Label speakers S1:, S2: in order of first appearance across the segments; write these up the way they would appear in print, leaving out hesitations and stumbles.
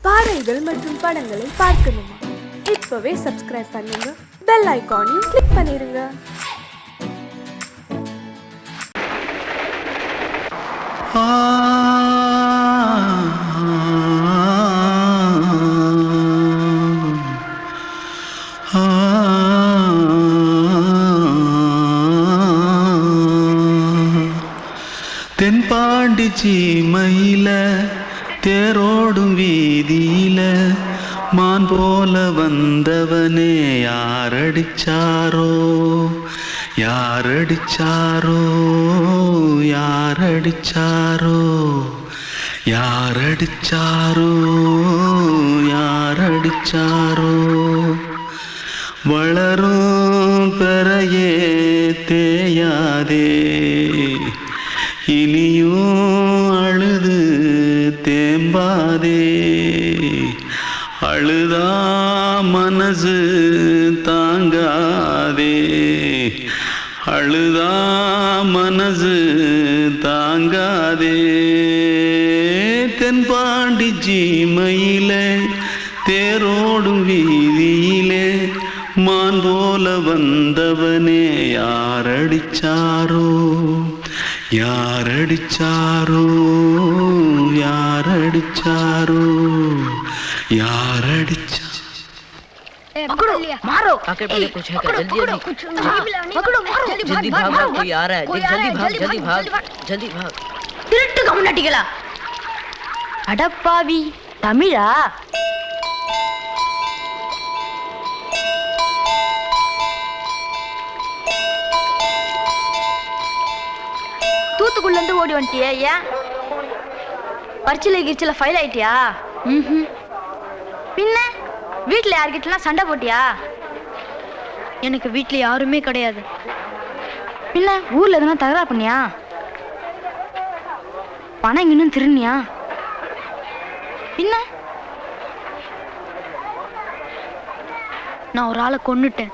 S1: பாடல்கள் மற்றும் படங்களை பார்க்கணுமா? இப்பவே சப்ஸ்கிரைப் பண்ணுங்க, பெல் ஐகானையும் கிளிக் பண்ணிருங்க.
S2: தென்பாண்டி சீமையில தேரோடும் வீதியில மான் போல வந்தவனே யாரடிச்சாரோ யாரடிச்சாரோ யாரடிச்சாரோ யாரடிச்சாரோ யாரடிச்சாரோ வளரும் பெறையே தேயாதே இனியும் அழுது தேம்பாதே அழுதா மனசு தாங்காதே அழுதா மனசு தாங்காதே தென்பாண்டி சீமையிலே தேரோடும் வீதியிலே மான் போல வந்தவனே யாரடிச்சாரோ யாரடிச்சாரோ யாரடிச்சாரோ யாரடிச்சா
S3: पकड़ो मारो
S4: आके पहले कुछ है क्या जल्दी भाग कोई आ रहा है जल्दी भाग
S3: திருட்டு கம்முனட்டிகளா அடப்பாவி தமிழா தூத்துக்குள்ள இருந்து ஓடி வந்துட்டியா? ஏன் பரிச்சையில கிரிச்சில ஃபைல் ஆயிட்டியா? பின்ன வீட்டுல யார்கிட்டலாம் சண்டை போட்டியா? எனக்கு வீட்டுல யாருமே கிடையாது. பின்ன ஊர்ல எதுனா தகராறு பண்ணியா? பணம் இன்னும் திருநியா? பின்ன நான் ஒரு ஆளை கொன்னுட்டேன்.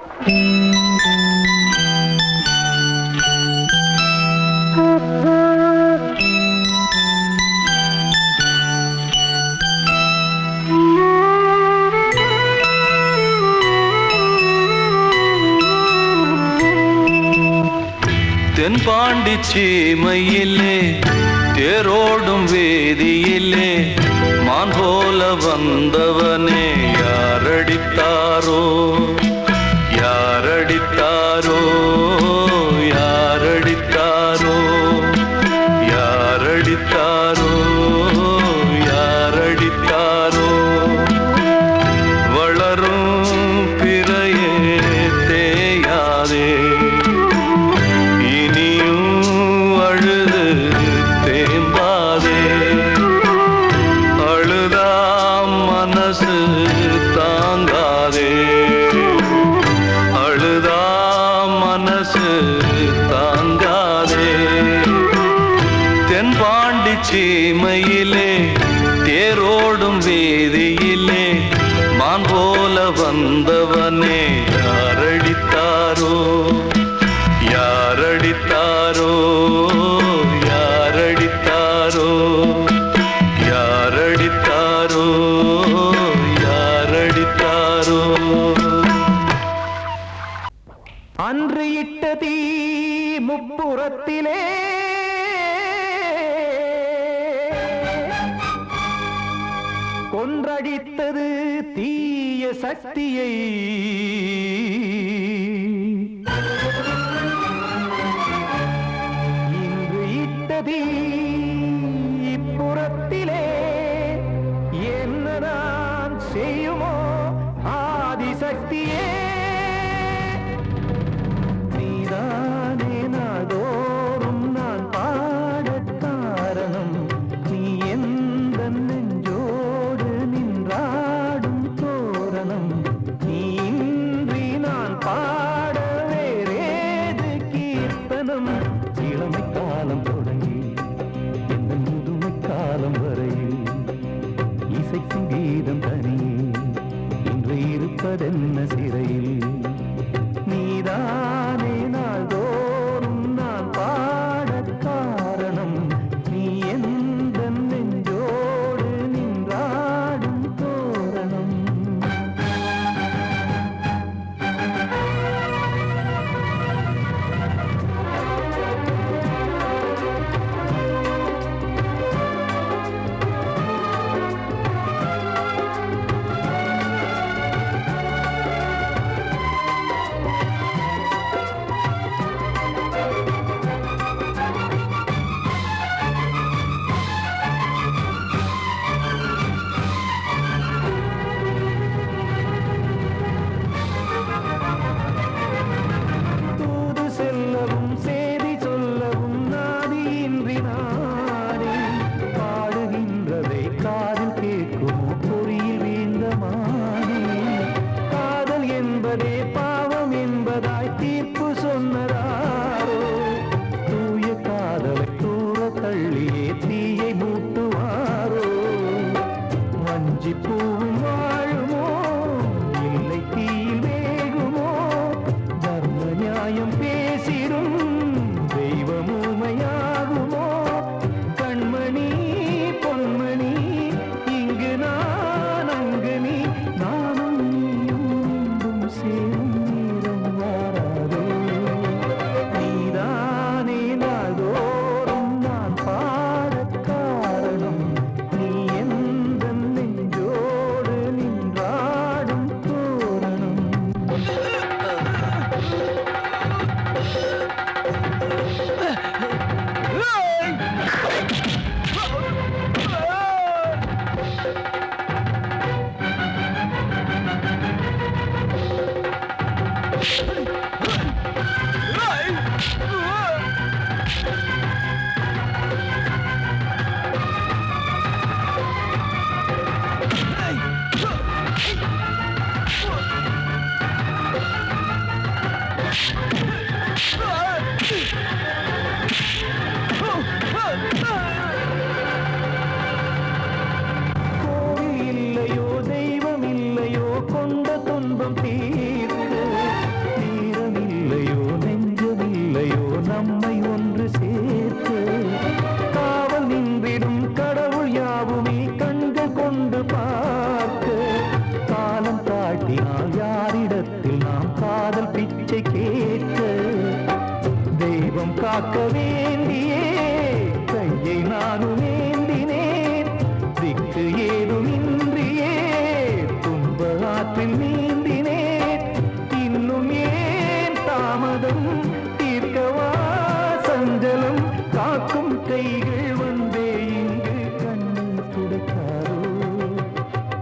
S2: தென்பாண்டி சீமையிலே தேரோடும் வேதியிலே மான் போல வந்தவனே யாரடித்தாரோ யாரடித்தாரோ யாரடித்தாரோ யாரடித்தாரோ யாரடித்தாரோ வளரும் பிறையே தேயாதே தென்பாண்டி சீமையிலே தேரோடும் வேதியிலே மான் போல வந்தவனே யாரடித்தாரோ யாரடித்தாரோ யாரடித்தாரோ யாரடித்தாரோ யாரடித்தாரோ
S5: அன்று இட்ட தீ முப்புறத்திலே கொன்றடித்தது தீய சக்தியை இன்று இட்ட தீ இப்புறத்திலே என்னதான் செய்யுமோ ஆதிசக்தியே நீதானே நாள்தோறும் நான் பாடக் காரணம் நீ எந்த நெஞ்சோடு நின்றாடும் தோரணம் நீ இன்றி நான் பாட வேறேது கீர்த்தனம் இளமை காலம் தொடங்கி எந்த முதுமை காலம் வரையில் இசை சங்கீதம் தனியே பூவும் வாழுமோ இல்லை தீயில் வேகுமோ தர்ம நியாயம் பேசிடும் தெய்வம் ஊமையாகுமோ கண்மணி பொன்மணி இங்கு நான் அங்கு நீ நானும் நீயும் மீண்டும் சேரும் நேரம் வாராதோ நீதானே நாள்தோறும் நான் பாடக் காரணம் நீ எந்த நெஞ்சோடு நின்றாடும் தோரணம் கோவில் இல்லையோ தெய்வம் இல்லையோ கொண்ட துன்பம் தீர்க்க தீரம் இல்லையோ நெஞ்சம் இல்லையோ நம்மை ஒன்று சேர்க்க காவல் நின்றிடும் கடவுள் யாவுமே கண்கள் கொண்டு பார்க்க காலம் தாட்டினால் யாரிடத்தில் நாம் காதல் பிச்சை கேட்க தெய்வம் காக்க வேண்டியே கையை நானும் ஏந்தினேன் திக்கு ஏதுமின்றியே துன்ப ஆற்றில் நீந்தினேன் இன்னும் ஏன் தாமதம் தீர்க்கவா சஞ்சலம் காக்கும் கைகள் வந்தே இங்கு கண்ணீர் துடைக்காதோ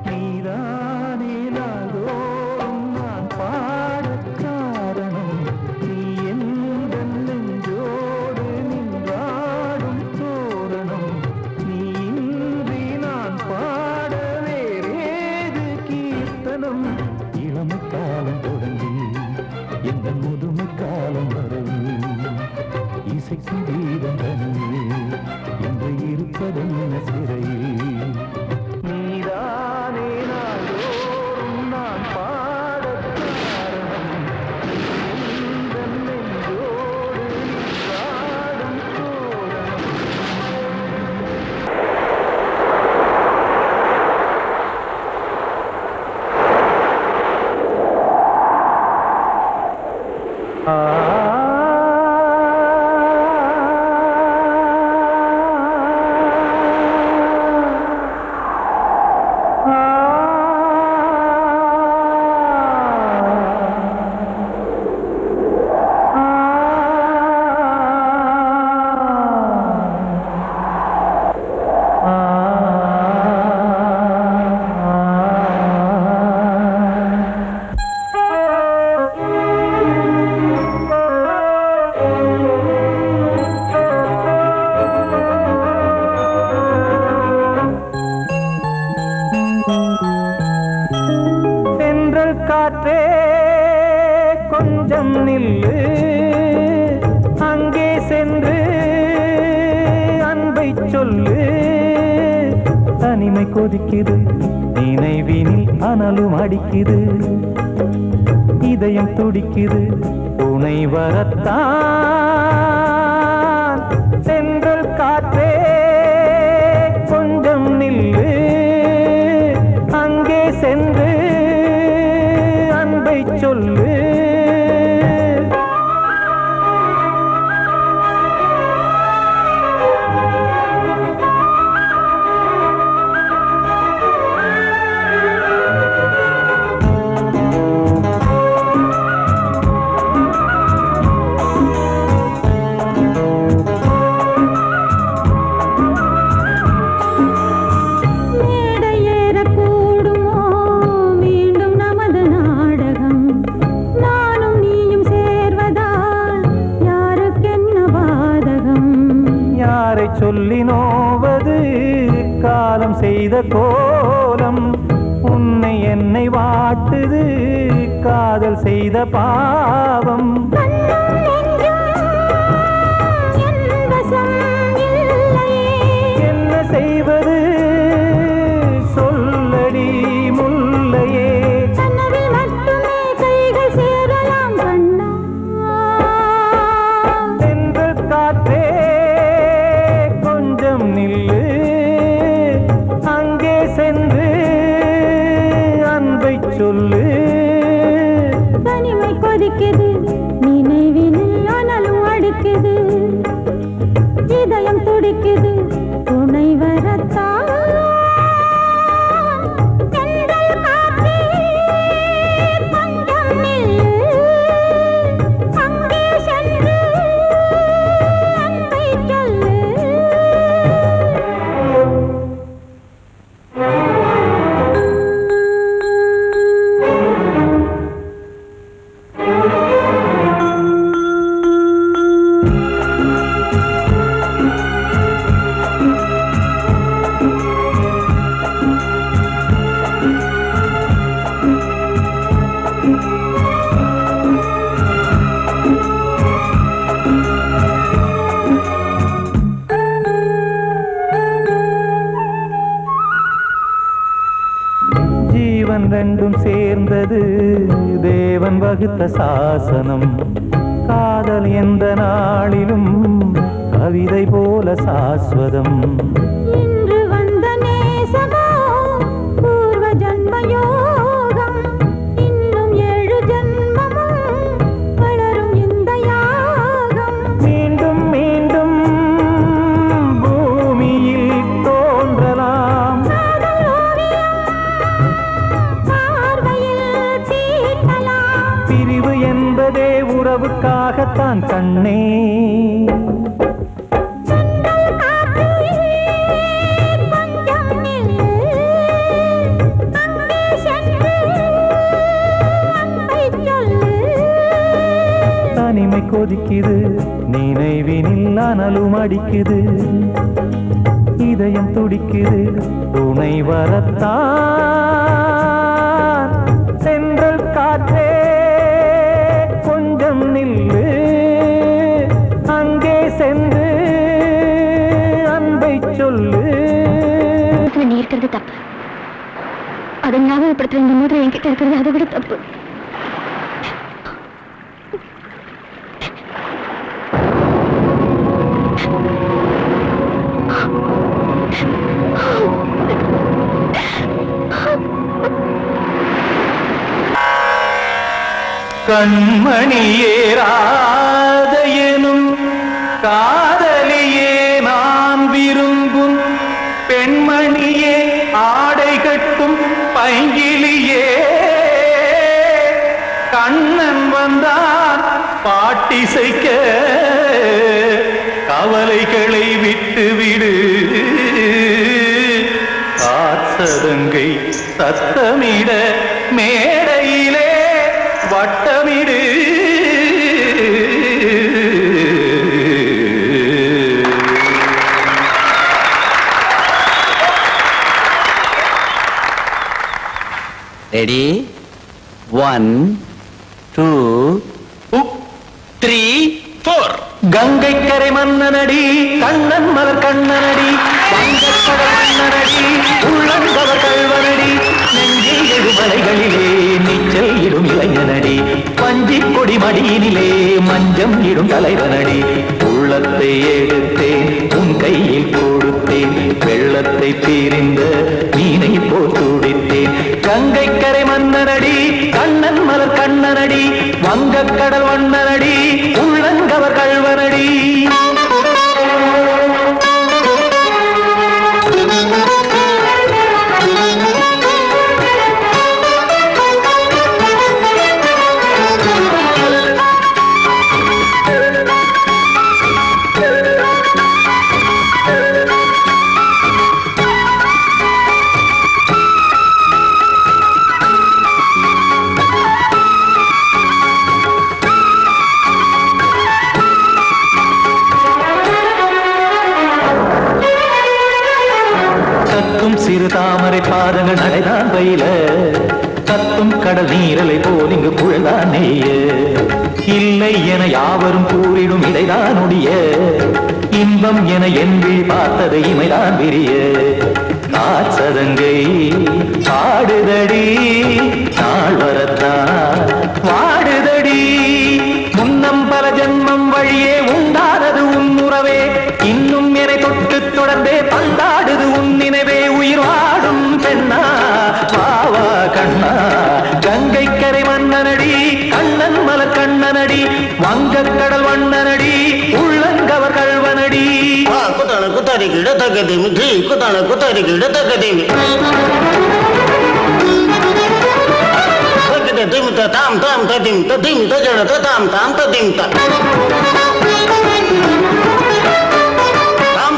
S5: நீதானே நாள்தோறும் நான் பாடக் காரணம் நீ எந்த நெஞ்சோடு நின்றாடும் தோரணம் நீ இன்றி நான் பாட வேறேது கீர்த்தனம் இளமை காலம் தொடங்கி எந்த முதுமை காலம் வரை இசைக்கும் வீதம் தனியே என்று இருப்பதென்ன சிறையில் நீதானே நாள்தோறும் நான் பாடக் காரணம் எந்த நெஞ்சோடு நின்றாடும் தோரணம் தென்றல் காற்றே கொஞ்சம் நில்லு அங்கே சென்று அன்பை சொல்லு தனிமை கொதிக்குது நினைவினில் அனலும் அடிக்குது இதயம் துடிக்குது துணை வரத்தான் தென்றல் காற்றே கொஞ்சம் நில்லு அங்கே சென்று அன்பை சொல்லு சொல்லி நோவது காலம் செய்த கோலம் உன்னை என்னை வாட்டுது காதல் செய்த பாவம் என்ன செய்வது சொல்லடி சொல்லு.
S6: தனிமை கொதிக்குது, நினைவில் அனலும் அடிக்குது, இதயம் துடிக்குது, துணை வரத்தான். தென்றல் காற்றே, கொஞ்சம் நில்லு, அங்கே சென்று அன்பை சொல்லு.
S5: ஜீவன் ரெண்டும் சேர்ந்தது தேவன் வகுத்த சாசனம். காதல் எந்த நாளிலும் கவிதை போல சாஸ்வதம்.
S6: இன்று வந்த நேசமோ பூர்வ ஜன்ம யோகம், இன்னும் 7 ஜன்மமும் வளரும் இந்த யாகம்.
S5: மீண்டும் மீண்டும் பூமியில் தோன்றலாம்.
S6: காதல் ஓவியம் பார்வையில் தீட்டலாம்.
S5: பிரிவு என்பதே உறவுக்காகத்தான் கண்ணே.
S6: தென்றல் காற்றே, கொஞ்சம் நில்லு, அங்கே சென்று அன்பை சொல்லு.
S5: தனிமை கொதிக்குது, நினைவினில் அனலும் அடிக்குது, இதயம் துடிக்குது, துணை வரத்தான். சென்றல் காற்றே கொஞ்சம் நில்லு, அங்கே சென்று அன்பை சொல்லு.
S3: நீ இருக்கிறது தப்பு. அதை ஞாபகப்படுத்துற இந்த மூதிரை என்கிட்ட இருக்கிறது அதை விட தப்பு.
S5: கண்மணியேராத எனும் காதலியே நான் விரும்பும் பெண்மணியே, ஆடை கட்டும் பைங்கிலியே. கண்ணன் வந்தான் பாட்டிசைக்க, கவலைகளை விட்டுவிடு. காத்ததங்கை சத்தமிட மேடையிலே வட்டமிடு.
S7: ரெடி 1 2 3 4.
S5: கங்கை கரை மன்னனடி, கண்ணன் மலர் கண்ணனடி, வங்கக்கடல் மன்னனடி, உள்ளங்கவர் கல்வனடி, நெஞ்சில் எழுமலைகளிலே நீச்சல் இடும் இளைஞனடி, பஞ்சிக் கொடி மடியினிலே மஞ்சம் இடும் தலைவனடி. உள்ளத்தை எடுத்தேன் உன் கையில் கொடுத்தேன், வெள்ளத்தை பிரிந்த மீனை போல் துடித்தேன். கங்கை கரை மன்னனடி, கண்ணன் மலர் கண்ணனடி, வங்கக்கடல் வண்ணனடி, உள்ளங்கவர் கல்வனடி. சிறு தாமரை பாதங்கள் நடைதான் பயில, கத்தும் கடல் நீரலை போல் இங்கு குழல்தான் நெய்ய. இல்லை என யாவரும் கூறிடும் இடைதான் உடைய, இன்பம் என என்பி பார்த்தது இமைதான் விரிய. காற்சதங்கை பாடுதடி, நாள் வரத்தான் வாடுதடி. முன்னம் பல ஜென்மம் வழியே உண்டானது உன் உறவே, இன்னும் என்னை தொட்டு தொடர்ந்தே பந்தாடுது உன் நினைவே. உயிர் வாடும் பெண்ணா, பாவா கண்ணா, மன்னனடி கண்ணன் மலர் கண்ணனடி வங்கக்கடல் வண்ணனடி உள்ளங்கவர் கல்வனடி
S8: குத்தான குத்தாரி கிட தக்கதிமி ட்ரீ குத்தான குத்தாரி கிட தக்கதிமி தக்கிட திமித தாம் தாம் ததிம் ததிம் தஜட தாம் தாம் ததிம் தாம்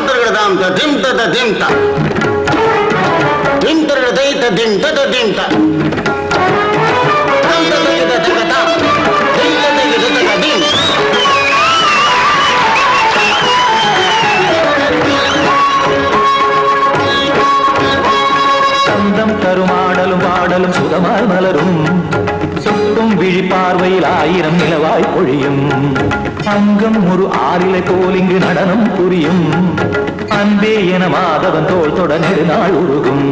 S8: தரகட தாம் ததிம் ததிம் தாம் திம் தரகட தை ததிம் ததிம் தாம் தாம் ததிம் ததிம் தாம் திம் ததிம் ததிம்
S5: சந்தம் கருமாடலும் பாடலும் சுகமாய் மலரும் சொத்தும் விழி பார்வையில் 1000 நிலவாய் பொழியும் அங்கம் ஒரு ஆறிலை போல் இங்கு நடனம் புரியும் அன்பே என மாதவன் தோள் தொட நெடுநாள் உருகும்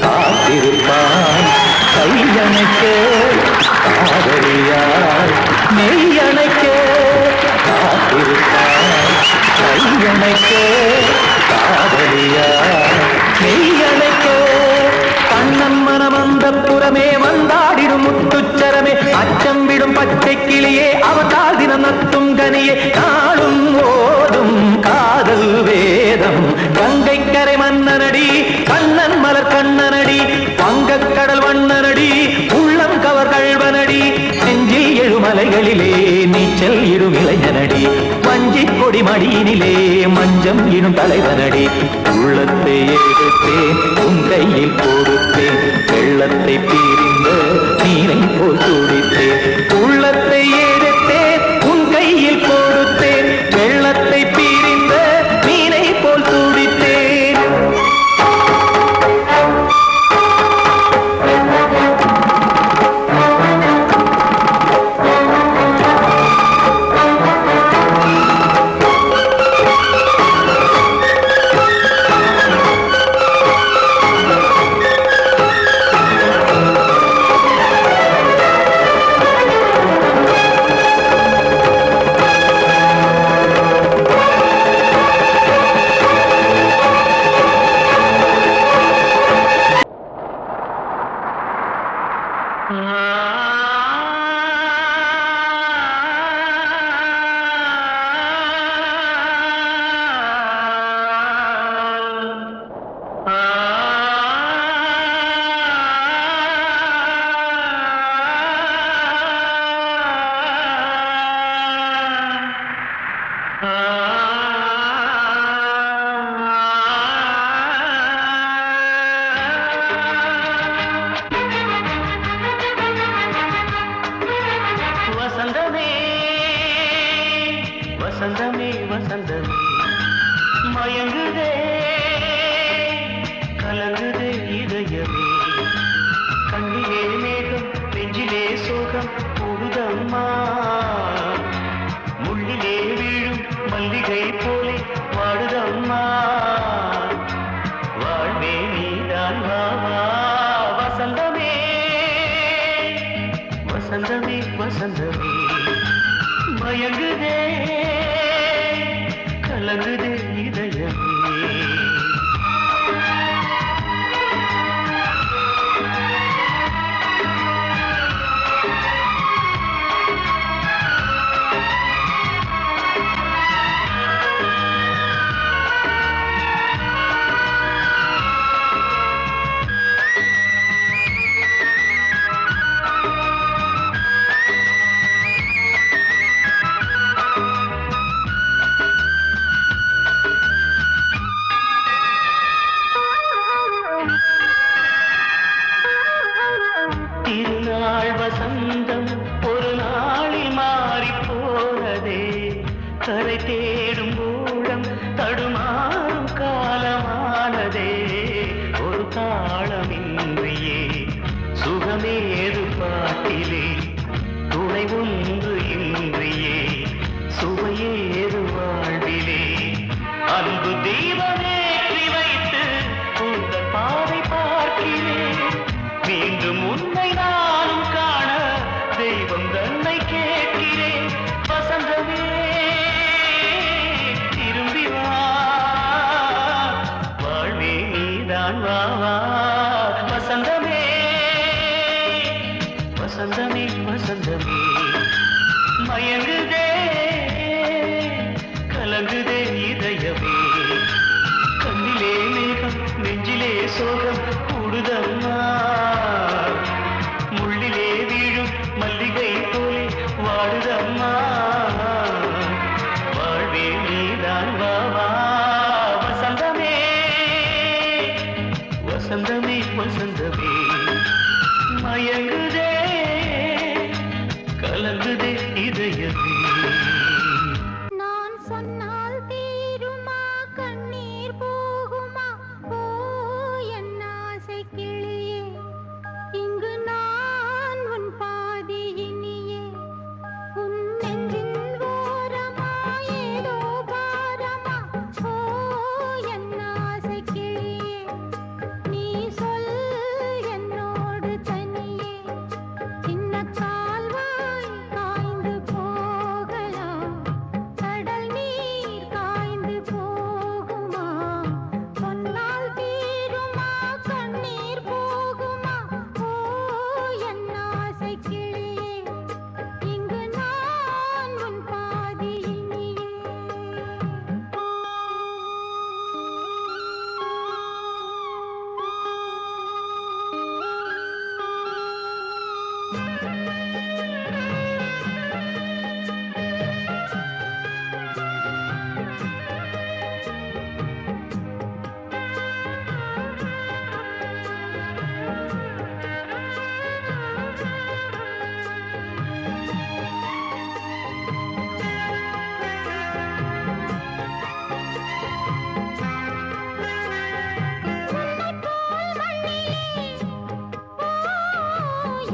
S5: காத்திருப்பான் கையணைக்க காதலியார் மெய்யணைக்க காத்திருப்பான் கையணைக்க காதலியார் மெய்யணைக்க கண்ணன் மனமந்த புறமே வந்தாடிடும் முத்துச்சரமே அச்சம் விடும் பச்சை கிளியே அவதால் தினம் நத்தும் கனியே நாளும் ஓதும் காதல் வேதம் கங்கை கரை மன்னனடி கண்ணன் மலர் கண்ணனடி வங்கக்கடல் வண்ணனடி உள்ளம் கவர் கல்வனடி நெஞ்சில் எழுமலைகளிலே நீச்சல் இடும் இளைஞனடி வஞ்சி கொடி மடியினிலே மஞ்சம் இடும் தலைவனடி உள்ளத்தை எடுத்தேன் உன் கையில் கொடுத்தேன் வெள்ளத்தை பிரிந்த நீரை போல் துடித்தேன் உள்ளத்தை எடுத்தேன் உன் கையில் கொடுத்தேன் வெள்ளத்தை பிரிந்த நீரை போல் துடித்தேன் வசந்தமே வசந்தமே வசந்தமே மயங்குதே கலங்குதே இதயமே கண்ணிலே மேகம் நெஞ்சிலே சோகம் கூடுதம்மா முள்ளிலே வீழும் மல்லிகை போலே வாடுதம்மா வாழ்வே நீதான் வாவா வசந்தமே வசந்தமே வசந்தமே மயங்குதே கலங்குதே இதயமே திருநாள் வசந்தம் ஒரு நாளில் மாறி போனதே கரை தேடும் ஊழம் தடுமாறும் காலமானதே ஒரு தாளமின்றியே சுகமேது பாட்டிலே துணை ஒன்று இன்றியே சுவையேது வாழ்விலே அன்பு தீபமேற்றி வைத்து உங்கள் பாதை பார்க்கிறேன் மீண்டும் உன்னை நானும் காண தெய்வம் தன்னை கேட்கிறேன் வசந்தமே திரும்பி வா வாழ்வே நீதான் வா வா வசந்தமே வசந்தமே மயங்குதே கலங்குதே இதயமே
S6: நான் சொன்னால் தீருமா கண்ணீர் போகுமா ஓ என் ஆசை கிளியே இங்கு நான் உன் பாதி இனியே உன் நெஞ்சின் ஓரமா ஏதோ பாரமா ஓ என் ஆசை கிளியே நீ சொல் என்னோடு தனியே சின்ன கால்வாய் காய்ந்து போகலாம் கடல் நீர் காய்ந்து போகுமா சொன்னால் தீருமா கண்ணீர் போகுமா ஓ என் ஆசை கிளியே இங்கு நான் உன் பாதி இனியே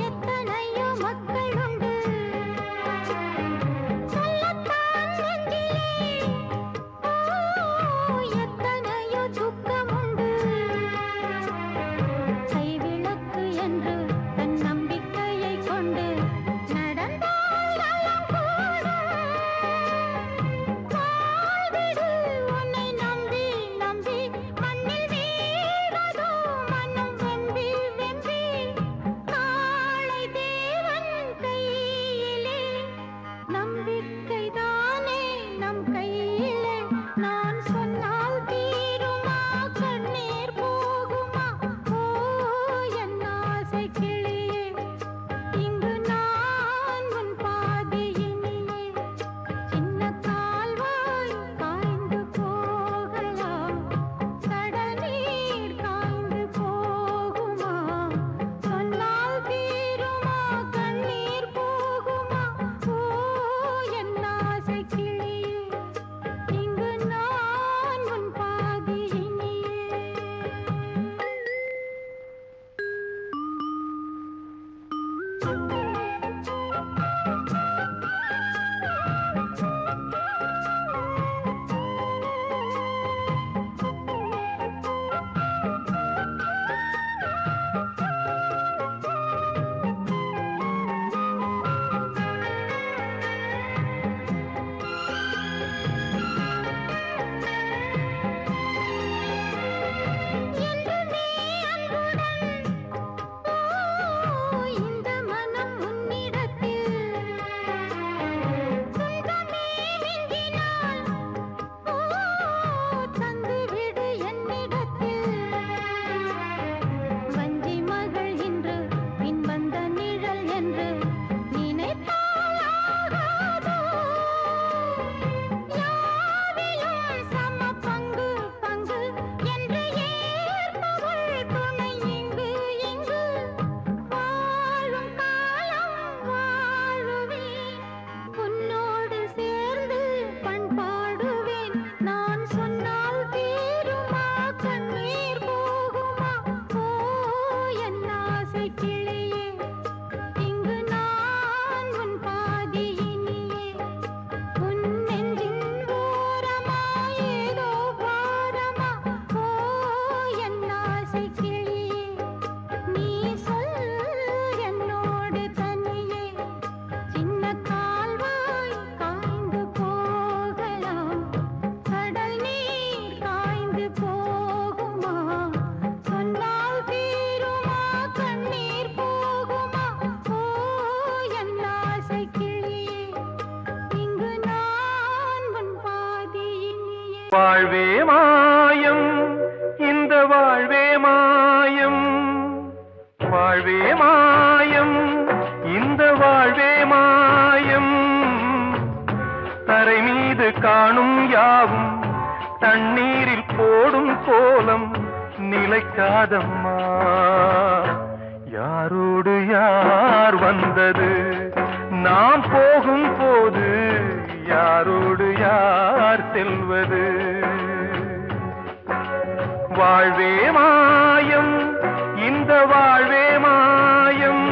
S6: எத்தனையோ மக்கள் உண்டு சொல்லத்தான் நெஞ்சிலே எத்தனையோ துக்கம் உண்டு கைவிளக்கு என்று தன் நம்பிக்கையை கொண்டு நடந்தால் நலம் கூடும் வாழ்விடு உன்னை நம்பி நம்பி மண்ணில் வீழ்வதோ மனம் வெம்பி வெம்பி காளை தேவன் கையிலே நம்பிக்கைதானே நம் கையிலே நான் சொன்னால் தீருமா கண்ணீர் போகுமா ஓ என் ஆசை கிளியே இங்கு நான் உன் பாதி இனியே சின்ன கால்வாய் காய்ந்து போகலாம் கடல் நீர் காய்ந்து போகுமா சொன்னால் தீருமா கண்ணீர் போகுமா ஓ என் ஆசை கிளியே இங்கு நான் உன் பாதி இனியே என்றுமே அன்புடன் இந்த மனம் உன்னிடத்தில் சொந்தமே நெஞ்சினால் தந்துவிடு என்னிடத்தில் வஞ்சி மகள் இன்று பின் வந்த நிழல் என்று நினைத்தால் ஆகாதோ யாவிலும் சம பங்கு பங்கு என்று ஏற்பவள் துணை இங்கு இங்கு வாழும் காலம் வாழுவேன் உன்னோடு சேர்ந்து பண்பாடுவேன் நான் சொன்னால் தீருமா கண்ணீர் போகுமா ஓ என் ஆசை கிளியே இங்கு நான் உன் பாதி இனியே உன் நெஞ்சின் ஓரமா ஏதோ பாரமா ஓ என் ஆசை கிளியே நீ சொல் என்னோடு தனியே சின்ன கால்வாய் காய்ந்து போகலாம் கடல் நீர் காய்ந்து போகுமா சொன்னால் தீருமா கண்ணீர் போகுமா ஓ என் ஆசை கிளியே இங்கு நான் உன் பாதி இனியே
S5: வாழ்வே மாயம் இந்த வாழ்வே மாயம் வாழ்வே மாயம் இந்த வாழ்வே மாயம் தரை மீது காணும் யாவும் தண்ணீரில் போடும் கோலம் நிலைக்காதம்மா யாரோடு யார் வந்தது நாம் போகும் போது யாரோடு யார் செல்வது வாழ்வே மாயம் இந்த வாழ்வே மாயம்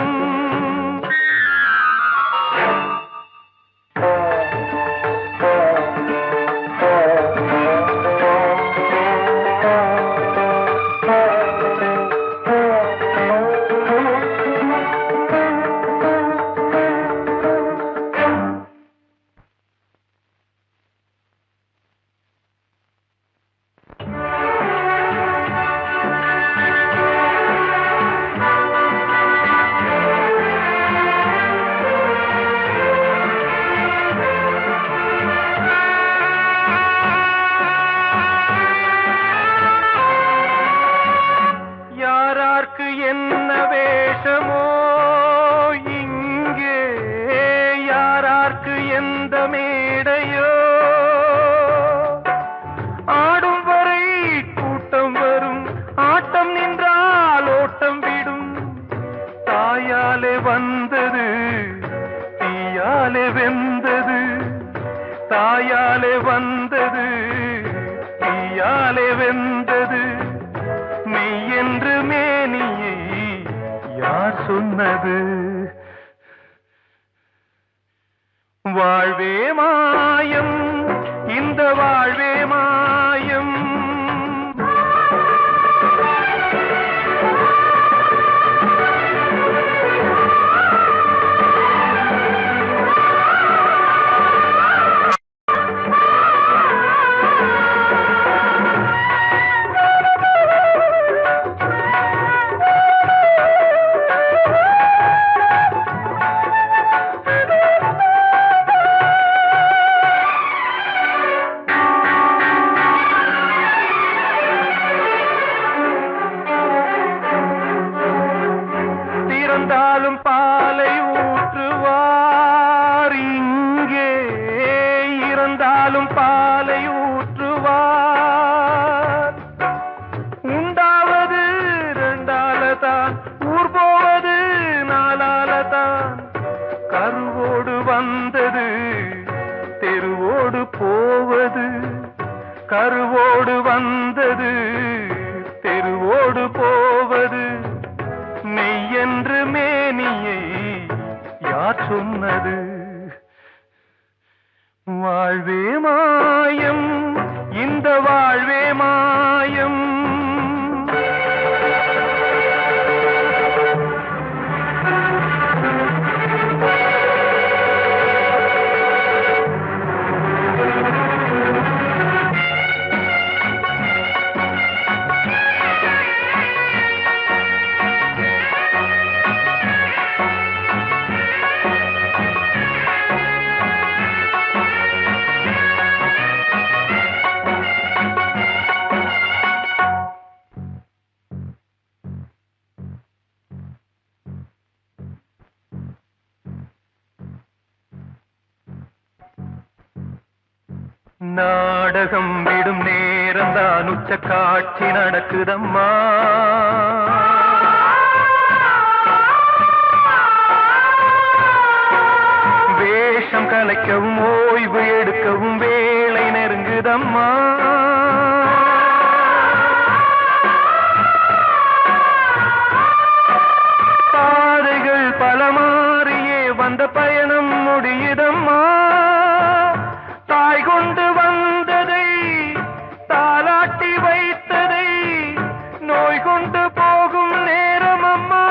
S5: என்ன வேஷமோ இங்கே யாரார்க்கு எந்த மேடையோ ஆடும் வரை கூட்டம் வரும் ஆட்டம் நின்றால் ஓட்டம் விடும் தாயாலே வந்தது தீயாலே வெந்தது தாயாலே வந்தது தீயாலே வெந்தது மெய் என்று மேனியை யார் சொன்னது வாழ்வே மாயம் இந்த வாழ்வே மாயம் இறந்தாலும் பாலை ஊற்றுவார் இங்கே இறந்தாலும் பாலை ஊற்றுவார் உண்டாவது ரெண்டாலதான் ஊர் போவது நாலாலதான் கருவோடு வந்தது தெருவோடு போவது கருவோடு வந்தது தெருவோடு போவது மெய் என்று மேனியை யார் சொன்னது வாழ்வே மாயம் இந்த வாழ்வே மாயம் நாடகம் விடும் நேரம் தான் உச்ச காட்சி நடக்குதம்மா வேஷம் கலைக்கவும் ஓய்வு எடுக்கவும் வேளை நெருங்குதம்மா பாதைகள் பல மாறியே வந்த பயணம் முடியுதம்மா தாய் கொண்டு வந்ததை தாலாட்டி வைத்ததை நோய் கொண்டு போகும் நேரம் அம்மா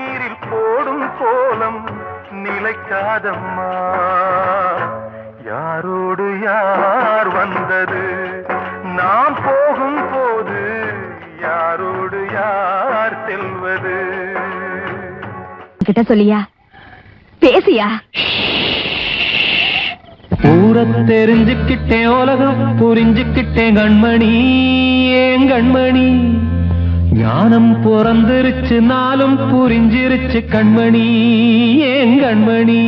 S5: நீரில் போடும் கோலம் நிலைக்காதம்மா. யாரோடு யார் வந்தது நாம் போகும் போது, யாரோடு யார் செல்வது?
S3: கிட்ட சொல்லியா, பேசியா?
S5: ஊர தெரிஞ்சுக்கிட்டேன், உலகம் புரிஞ்சுக்கிட்டேன் கண்மணி, ஏன் கண்மணி. ஞானம் பிறந்திருச்சு, நாளும் புரிஞ்சிருச்சு கண்மணி, ஏன் கண்மணி.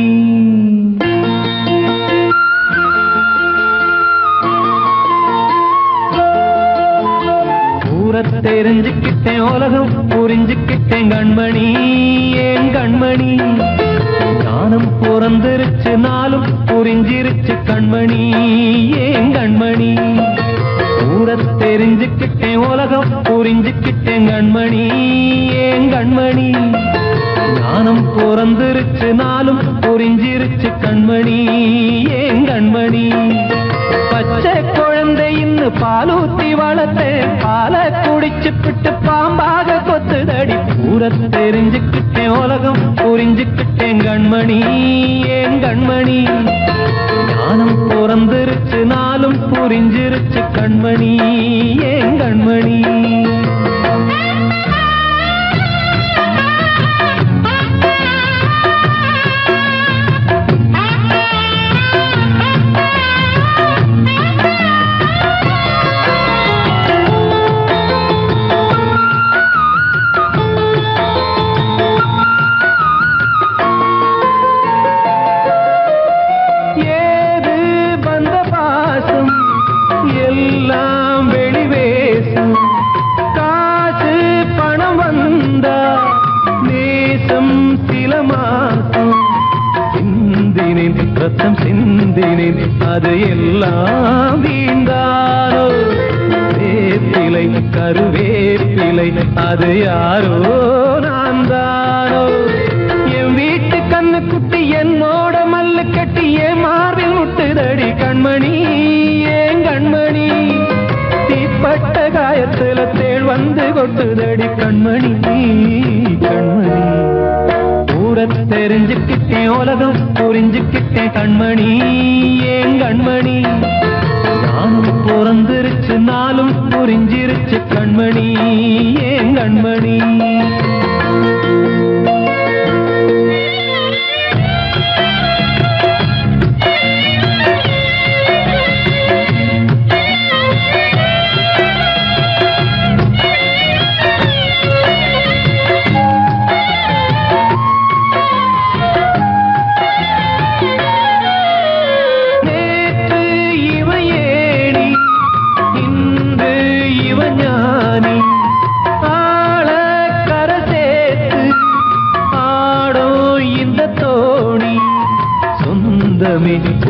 S5: ஊர தெரிஞ்சுக்கிட்டேன், உலகம் புரிஞ்சுக்கிட்டேன் கண்மணி, ஏன் கண்மணி. ஞானம் பிறந்திருச்சு, நாளும் புரிஞ்சிருச்சு கண்மணி, ஏன் கண்மணி. ஊர தெரிஞ்சுக்கிட்டேன், உலகம் புரிஞ்சுக்கிட்டேன் கண்மணி, ஏன் கண்மணி. ஞானம் பிறந்திருச்சு, நாளும் புரிஞ்சிருச்சு கண்மணி, ஏன் கண்மணி. பச்சை குழந்தை இன்னும் பாலூத்தி வளர்த்தேன், பாலை குடிச்சு பிட்டு பாம்பாக கொத்துதடி. ஊர தெரிஞ்சுக்கிட்டேன், உலகம் புரிஞ்சுக்கிட்டேன் கண்மணி, ஏன் கண்மணி. ஞானம் பிறந்திருச்சு, நாளும் புரிஞ்சிருச்சு கண்மணி, ஏன் கண்மணி. எல்லாம் வெளிவேசம், காசு பணம் வந்தா நேசம் சில மாசம். சிந்தினேன் ரத்தம் சிந்தினேன், அது எல்லாம் வீண்டாரோ. வேப்பிலை கருவேப்பிலை, அது யாரோ நான் தானோ. என் வீட்டு கண்ணு குட்டி என்னோட மல்லு கட்டி என் மார்பில் முட்டுதடி கண்மணி, ஏன் கண்மணி. தீப்பட்ட காயத்துல தேள் வந்து கொட்டுதடி கண்மணி, கண்மணி. ஊர தெரிஞ்சுக்கிட்டேன், உலகம் புரிஞ்சுக்கிட்டேன் கண்மணி, ஏன் கண்மணி. ஞானம் பிறந்திருச்சு, நாளும் புரிஞ்சிருச்சு கண்மணி, ஏன் கண்மணி.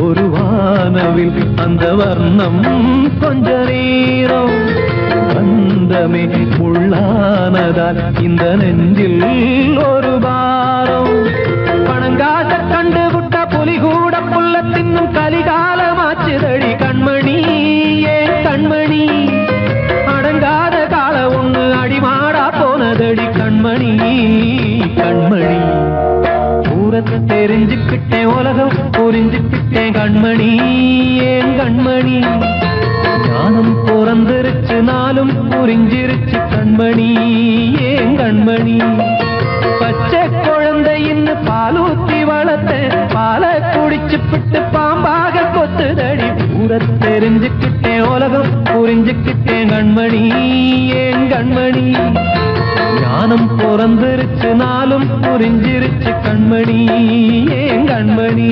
S5: ஒரு வானவில் அந்த வர்ணம் கொஞ்ச நேரம் பந்தமே உள்ளானதால் இந்த நெஞ்சில் ஒரு பாரம். பணங்காச கண்டு விட்ட புலி கூட புல்ல தின்னும் கலிகாலமாச்சுதடி கண்மணி, ஏன் கண்மணி. அடங்காத கால ஒண்ணு அடிமாடா போனதடி கண்மணி, கண்மணி. தெரிஞ்சுக்கிட்டேன், உலகம் புரிஞ்சுக்கிட்டேன் கண்மணி, ஏன் கண்மணி. ஞானம் பிறந்திருச்சு, நாளும் புரிஞ்சிருச்சு கண்மணி, ஏன் கண்மணி. பச்சை குழந்தை இன்னும் பாலூத்தி வளர்த்தேன், பாலை குடிச்சு பிட்டு பாம்பாக கொத்துதடி. ஊர தெரிஞ்சுக்கிட்டேன், உலகம் புரிஞ்சுக்கிட்டேன் கண்மணி, ஏன் கண்மணி. ஞானம் பிறந்திருச்சு, நாளும் புரிஞ்சிருச்சு கண்மணி, ஏன் கண்மணி.